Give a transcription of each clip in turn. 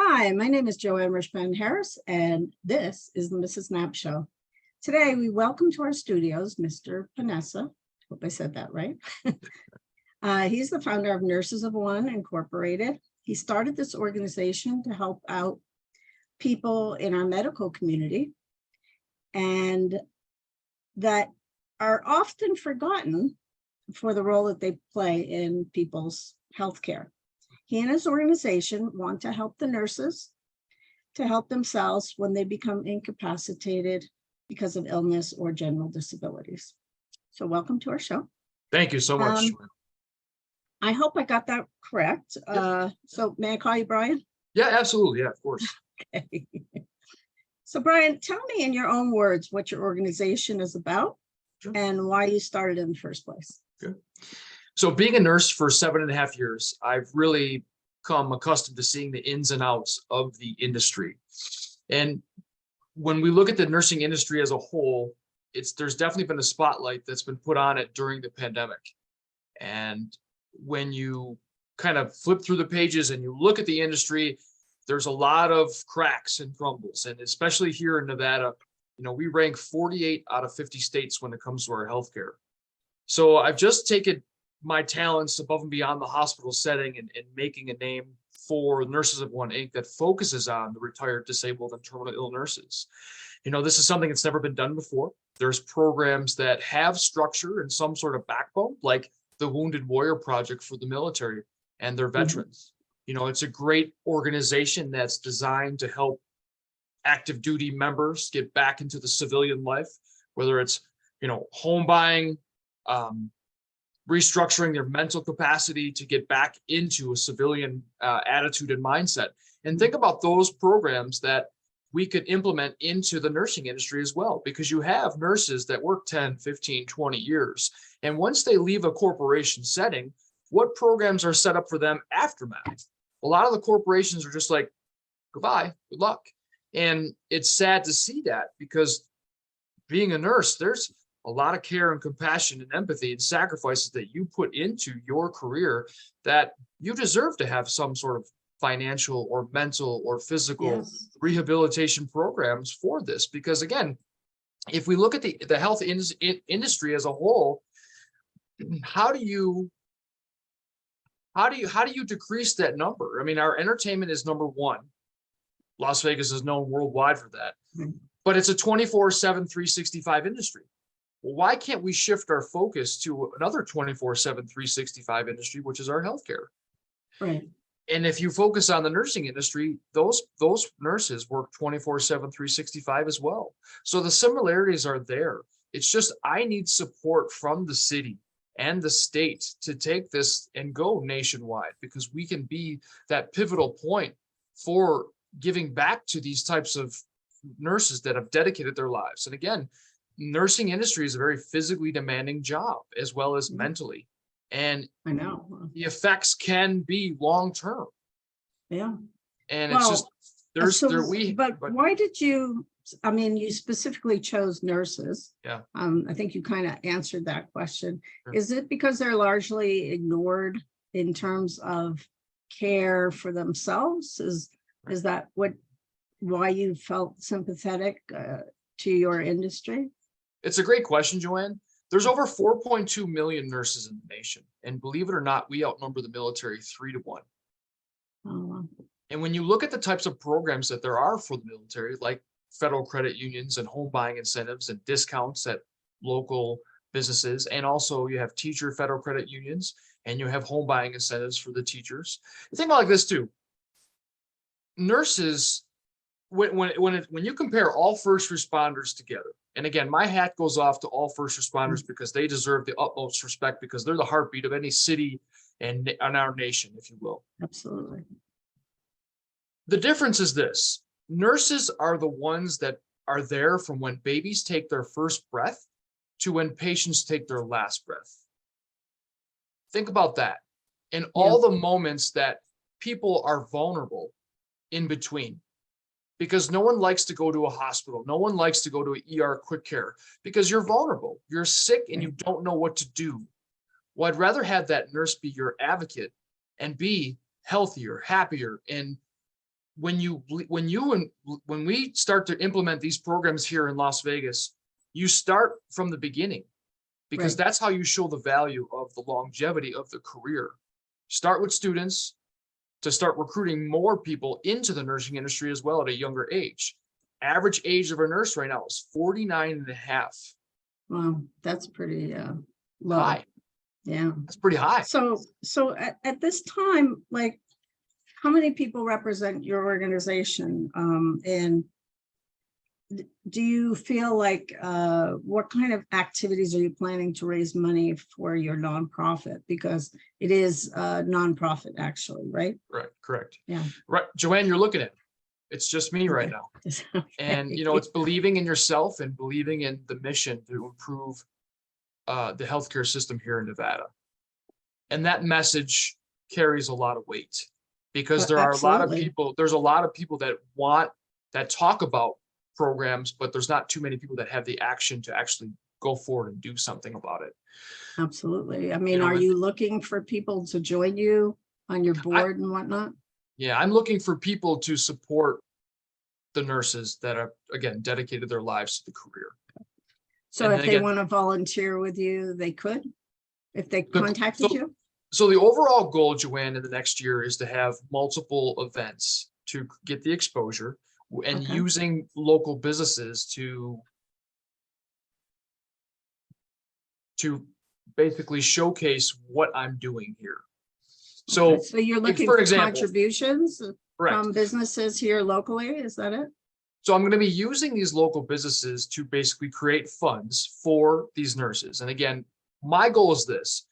Hi, my name is Joanne Richmond Harris, and this is the Mrs. Knapp Show. Today, we welcome to our studios Mr. Paonessa. Hope I said that right. He's the founder of Nurses of One Incorporated. He started this organization to help out people in our medical community and that are often forgotten for the role that they play in people's healthcare. He and his organization want to help the nurses to help themselves when they become incapacitated because of illness or general disabilities. So welcome to our show. Thank you so much. I hope I got that correct. So may I call you Brian? Yeah, absolutely. Yeah, of course. Okay. So Brian, tell me in your own words what your organization is about and why you started in the first place. Good. So being a nurse for 7.5 years, I've really come accustomed to seeing the ins and outs of the industry. And when we look at the nursing industry as a whole, there's definitely been a spotlight that's been put on it during the pandemic. And when you kind of flip through the pages and you look at the industry, there's a lot of cracks and crumbles. And especially here in Nevada, we rank 48 out of 50 states when it comes to our healthcare. So I've just taken my talents above and beyond the hospital setting and making a name for Nurses of One Inc. that focuses on the retired, disabled, and terminally ill nurses. This is something that's never been done before. There's programs that have structure and some sort of backbone, like the Wounded Warrior Project for the military and their veterans. It's a great organization that's designed to help active duty members get back into the civilian life, whether it's, home buying, restructuring their mental capacity to get back into a civilian attitude and mindset. And think about those programs that we could implement into the nursing industry as well, because you have nurses that work 10, 15, 20 years. And once they leave a corporation setting, what programs are set up for them aftermath? A lot of the corporations are just like, goodbye, good luck. And it's sad to see that, because being a nurse, there's a lot of care and compassion and empathy and sacrifices that you put into your career that you deserve to have some sort of financial or mental or physical rehabilitation programs for this. Because again, if we look at the health industry as a whole, how do you decrease that number? I mean, our entertainment is number one. Las Vegas is known worldwide for that, but it's a 24/7, 365 industry. Well, why can't we shift our focus to another 24/7, 365 industry, which is our healthcare? Right. And if you focus on the nursing industry, those nurses work 24/7, 365 as well. So the similarities are there. It's just I need support from the city and the state to take this and go nationwide, because we can be that pivotal point for giving back to these types of nurses that have dedicated their lives. And again, nursing industry is a very physically demanding job as well as mentally. And I know the effects can be long-term. Yeah. And it's just, but why did you, you specifically chose nurses. Yeah. I think you kind of answered that question. Sure. Is it because they're largely ignored in terms of care for themselves? Is that why you felt sympathetic to your industry? It's a great question, Joanne. There's over 4.2 million nurses in the nation. And believe it or not, we outnumber the military 3-1. Oh, wow. And when you look at the types of programs that there are for the military, like federal credit unions and home buying incentives and discounts at local businesses, and also you have teacher federal credit unions, and you have home buying incentives for the teachers. Think about it like this too. Nurses, when you compare all first responders together, and again, my hat goes off to all first responders because they deserve the utmost respect, because they're the heartbeat of any city and our nation, if you will. Absolutely. The difference is this: nurses are the ones that are there from when babies take their first breath to when patients take their last breath. Think about that. And all the moments that people are vulnerable in between. Because no one likes to go to a hospital. No one likes to go to an ER quick care, because you're vulnerable. You're sick and you don't know what to do. Well, I'd rather have that nurse be your advocate and be healthier, happier, and when we start to implement these programs here in Las Vegas, you start from the beginning, because Right. that's how you show the value of the longevity of the career. Start with students to start recruiting more people into the nursing industry as well at a younger age. Average age of a nurse right now is 49 and a half. Wow, that's pretty low. High. Yeah. That's pretty high. So at this time, like, how many people represent your organization? And do you feel like, what kind of activities are you planning to raise money for your nonprofit? Because it is a nonprofit, actually, right? Right, correct. Yeah. Right, Joanne, you're looking at it. It's just me right Okay. now. And, Okay. it's believing in yourself and believing in the mission to improve the healthcare system here in Nevada. And that message carries a lot of weight, because there are a lot of Absolutely. people, there's a lot of people that talk about programs, but there's not too many people that have the action to actually go forward and do something about it. Absolutely. I mean, know, are and- you looking for people to join you on your board and whatnot? Yeah, I'm looking for people to support the nurses that are, again, dedicated their lives to the career. So And if then they again- want to volunteer with you, they could, if they The- contacted so- you? So the overall goal, Joanne, in the next year is to have multiple events to get the exposure, and Okay. using local businesses to basically showcase what I'm doing here. So, Okay, so you're like, looking for for example, contributions correct. from businesses here locally, is that it? So I'm going to be using these local businesses to basically create funds for these nurses. And again, my goal is this.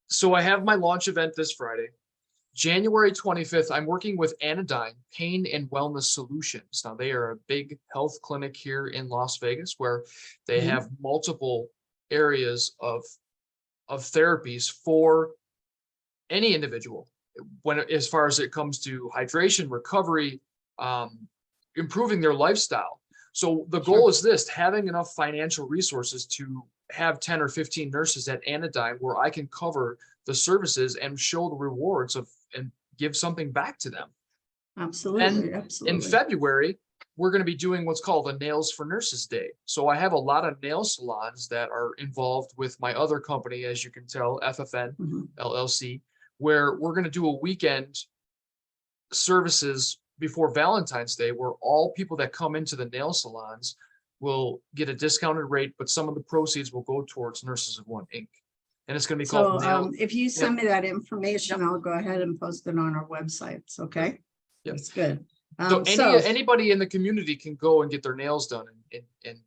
So I have my launch event this Friday, January 25th. I'm working with Anodyne Pain and Wellness Solutions. Now, they are a big health clinic here in Las Vegas where they Mhm. have multiple areas of therapies for any individual, as far as it comes to hydration, recovery, improving their lifestyle. So the goal is this: having enough financial resources to have 10 or 15 nurses at Anodyne where I can cover the services and show the rewards and give something back to them. Absolutely, And in absolutely. February, we're going to be doing what's called a Nails for Nurses Day. So I have a lot of nail salons that are involved with my other company, as you can tell, FFN Mhm. LLC, where we're going to do a weekend services before Valentine's Day, where all people that come into the nail salons will get a discounted rate, but some of the proceeds will go towards Nurses of One Inc. And it's going to be So called Nail. if you send me that information, I'll go ahead and post it on our websites, okay? Yep. That's good. So So anybody in the community can go and get their nails done and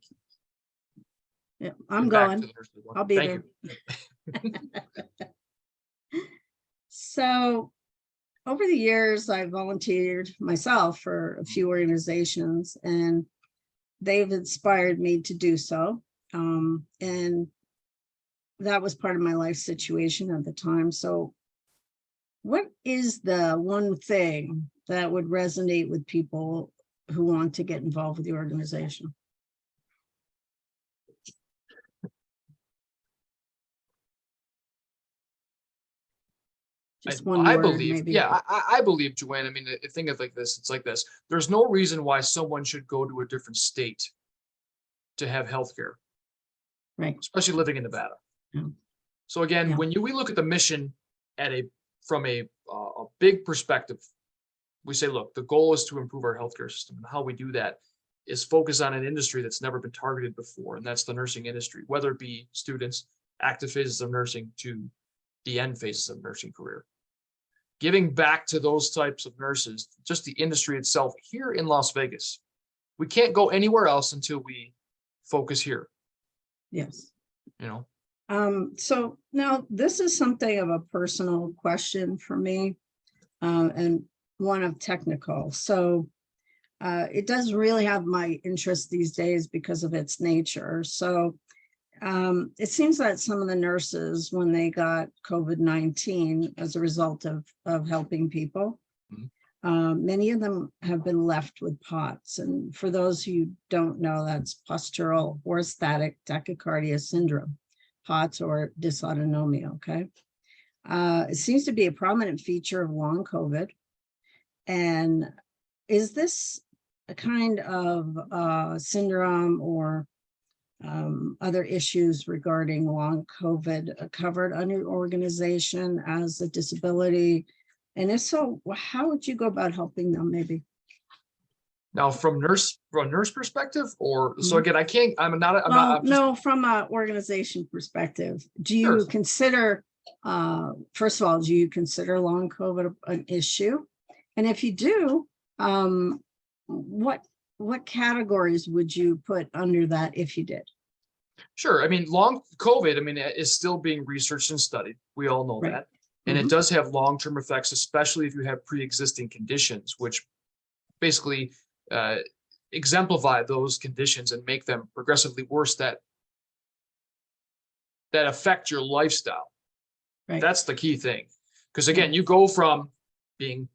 yeah, I'm give back going. to the Nurses of One. I'll be Thank there. you. So over the years, I volunteered myself for a few organizations, and they've inspired me to do so. And that was part of my life situation at the time. So what is the one thing that would resonate with people who want to get involved with the organization? Just one I word, believe, maybe. yeah, I believe, Joanne. I mean, think of like this. It's like this. There's no reason why someone should go to a different state to have healthcare, Right. especially living in Nevada. Yeah. So again, Yeah. when we look at the mission from a big perspective, we say, look, the goal is to improve our healthcare system, and how we do that is focus on an industry that's never been targeted before, and that's the nursing industry, whether it be students, active phases of nursing, to the end phases of nursing career. Giving back to those types of nurses, just the industry itself here in Las Vegas. We can't go anywhere else until we focus here, Yes. you know? So now this is something of a personal question for me, and one of technical. So it doesn't really have my interest these days because of its nature. So it seems that some of the nurses, when they got COVID-19 as a result of helping people, many of them have been left with POTS. And for those who don't know, that's postural orthostatic tachycardia syndrome, POTS or dysautonomia, okay? It seems to be a prominent feature of long COVID. And is this a kind of syndrome or other issues regarding long COVID covered under your organization as a disability? And if so, how would you go about helping them maybe? Now, from a nurse perspective, or so again, I can't. I'm not. I'm Well, not. I'm just, no, from an organization perspective, do you sure. consider, first of all, do you consider long COVID an issue? And if you do, what categories would you put under that if you did? Sure. I mean, long COVID, I mean, is still being researched and studied. We all know Right. that. And it does have long-term effects, especially if you have pre-existing conditions, which basically exemplify those conditions and make them progressively worse that affect your lifestyle. Right. That's the key thing. Because again, you go from being,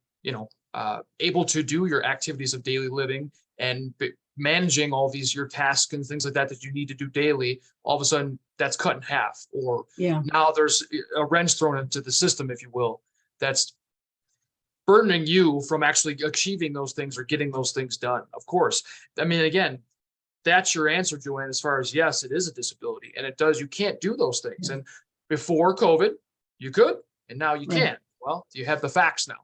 able to do your activities of daily living and managing all these your tasks and things like that you need to do daily. All of a sudden that's cut in half, or now there's a wrench thrown into the system, if you will, that's burdening you from actually achieving those things or getting those things done. Of course, I mean, again, that's your answer, Joanne, as far as yes, it is a disability and you can't do those things. And before COVID, you could, and now you can't. Well, you have the facts now.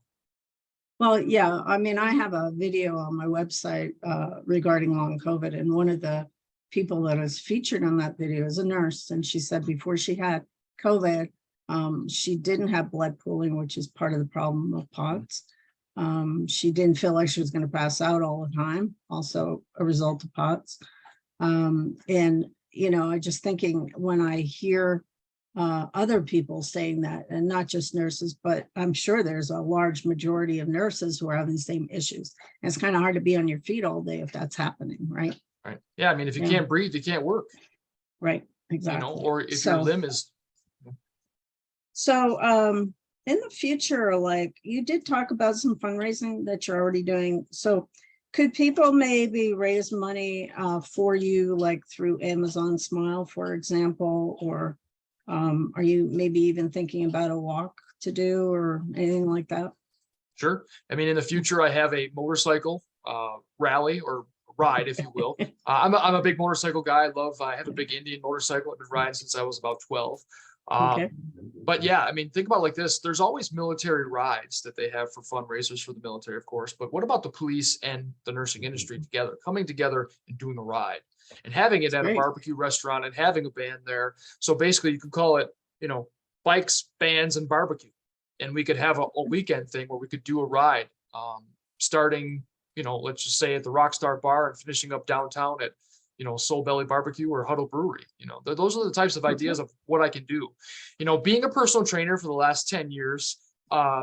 Well, yeah, I mean, I have a video on my website regarding long COVID, and one of the people that is featured on that video is a nurse, and she said before she had COVID, she didn't have blood pooling, which is part of the problem of POTS. She didn't feel like she was going to pass out all the time, also a result of POTS. And, I just thinking when I hear other people saying that, and not just nurses, but I'm sure there's a large majority of nurses who are having the same issues. And it's kind of hard to be on your feet all day if that's happening, right? Right. Yeah. I mean, if you can't breathe, you can't work. Right. Exactly. Or if your limb is. So in the future, like you did talk about some fundraising that you're already doing. So could people maybe raise money for you, like through Amazon Smile, for example, or are you maybe even thinking about a walk to do or anything like that? Sure. I mean, in the future, I have a motorcycle rally or ride, if you will. I'm a big motorcycle guy. I have a big Indian motorcycle. I've been riding since I was about 12. Okay. But yeah, I mean, think about it like this. There's always military rides that they have for fundraisers for the military, of course. But what about the police and the nursing industry together, coming together and doing a ride and having it at a barbecue restaurant and having a band there? So basically you could call it, bikes, bands, and barbecue. And we could have a weekend thing where we could do a ride starting, let's just say at the Rockstar Bar and finishing up downtown at, Soul Belly Barbecue or Huddle Brewery. Those are the types of ideas of what I can do. Being a personal trainer for the last 10 years, I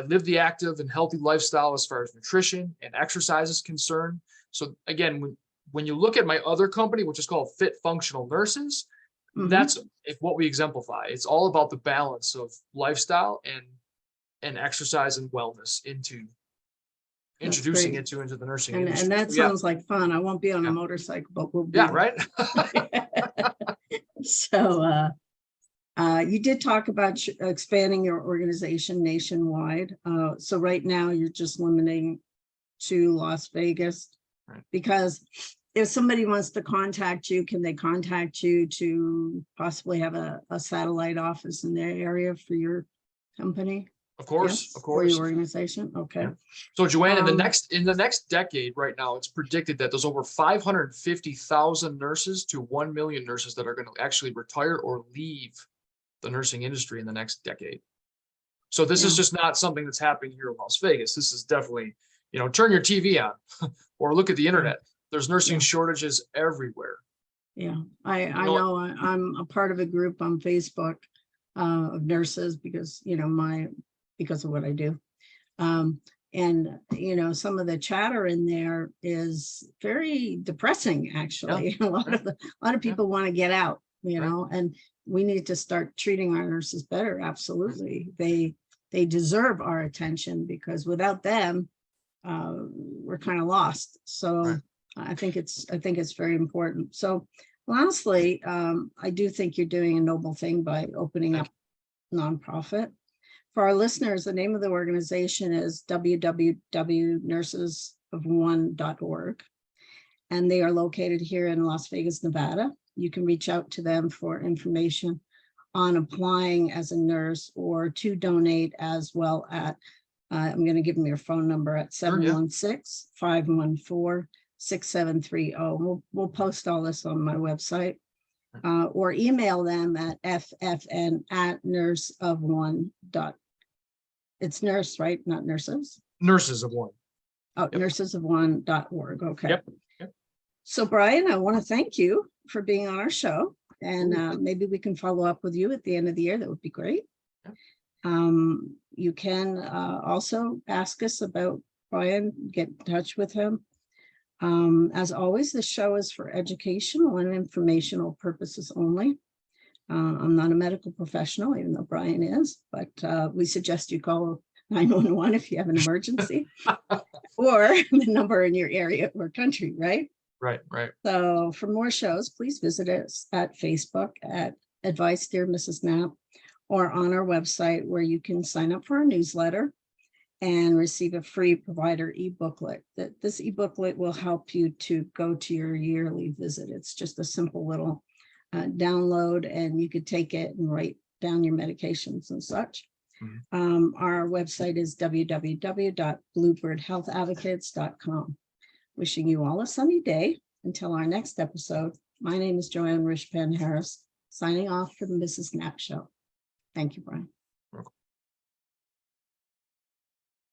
live the active and healthy lifestyle as far as nutrition and exercise is concerned. So again, when you look at my other company, which is called Fit Functional Nurses, that's what we exemplify. It's all about the balance of lifestyle and exercise and wellness into introducing it into the nursing industry. And that sounds like fun. I won't be on a motorcycle, but we'll be right. So you did talk about expanding your organization nationwide. So right now you're just limiting to Las Vegas, because if somebody wants to contact you, can they contact you to possibly have a satellite office in their area for your company? Of course, yes, of course. For your organization. Okay. Yeah. So Joanne, in the next decade, right now, it's predicted that there's over 550,000 nurses to 1 million nurses that are going to actually retire or leave the nursing industry in the next decade. So this is just not something that's happening here in Las Vegas. This is definitely, turn your TV on or look at the internet. There's nursing shortages everywhere. Yeah, I know I'm a part of a group on Facebook of nurses because, because of what I do. And, some of the chatter in there is very depressing, actually. A lot of people want to get out, and we need to start treating our nurses better. Absolutely. They deserve our attention because without them, we're kind of lost. So I think it's very important. So honestly, I do think you're doing a noble thing by opening up nonprofit. For our listeners, the name of the organization is www.nursesofone.org. And they are located here in Las Vegas, Nevada. You can reach out to them for information on applying as a nurse or to donate as well at, I'm going to give them your phone number at Sure, yeah. 716-514-6730. We'll post all this on my website, or email them at ffn@nurseofone. It's nurse, right? Not nurses. Nurses of One. Oh, Yep. nursesofone.org. Okay. Yep. So Brian, I want to thank you for being on our show, and maybe we can follow up with you at the end of the year. That would be great. Yep. You can also ask us about Brian, get in touch with him. As always, the show is for educational and informational purposes only. I'm not a medical professional, even though Brian is, but we suggest you call 911 if you have an emergency or the number in your area or country, right? Right, right. So for more shows, please visit us at Facebook at Advice Dear Mrs. Knapp, or on our website where you can sign up for our newsletter and receive a free provider e-booklet. This e-booklet will help you to go to your yearly visit. It's just a simple little download, and you could take it and write down your medications and such. Our website is www.bluebirdhealthadvocates.com. Wishing you all a sunny day until our next episode. My name is Joanne Rishpan Harris, signing off for the Mrs. Knapp Show. Thank you, Brian.